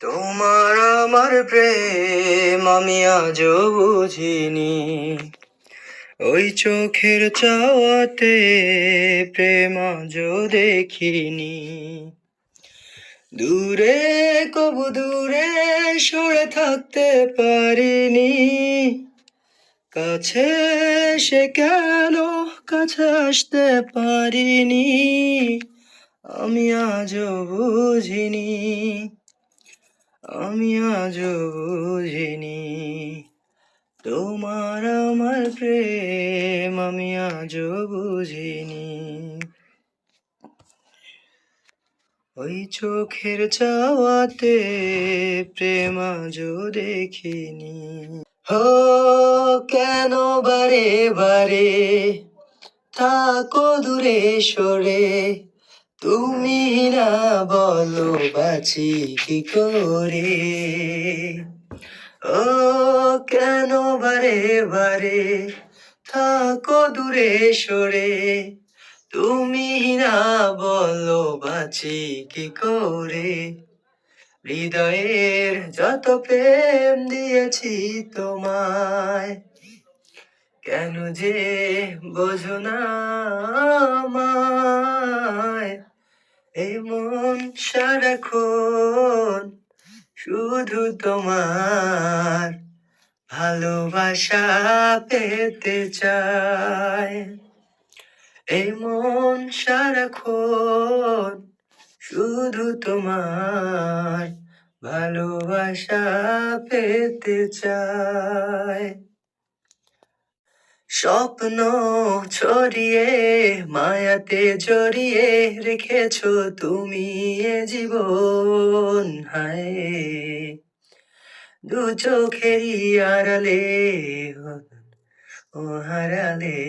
তোমার আমার প্রেম আমি আজও বুঝিনি, ওই চোখের চাওয়াতে প্রেম আজও দেখিনি। দূরে কবু দূরে সরে থাকতে পারিনি, কাছে সে কেন কাছে আসতে পারিনি, আমি আজও বুঝিনি, আমি আজও বুঝিনি। তোমার আমার প্রেম আমি আজও বুঝিনি, ওই চোখের চাওয়াতে প্রেম আজও দেখিনি। হো কেন বারে বারে থাকো দূরে সরে, তুমি না বলো বাঁচি কি করে। ও কেন বারে বারে থাকো দূরে সরে, তুমি না বলো বাঁচি কি করে। হৃদয়ের যত প্রেম দিয়েছি তোমায়, কেন যে বোঝো না আমায়। এই মন সারাক্ষণ শুধু তোমার ভালোবাসা পেতে চায়। এই মন সারাক্ষণ শুধু তোমার ভালোবাসা পেতে চায়। স্বপ্ন ছড়িয়ে মায়াতে জড়িয়ে রেখেছো তুমি এ জীবন, হায় দু চোখেরই আড়ালে ও হারালে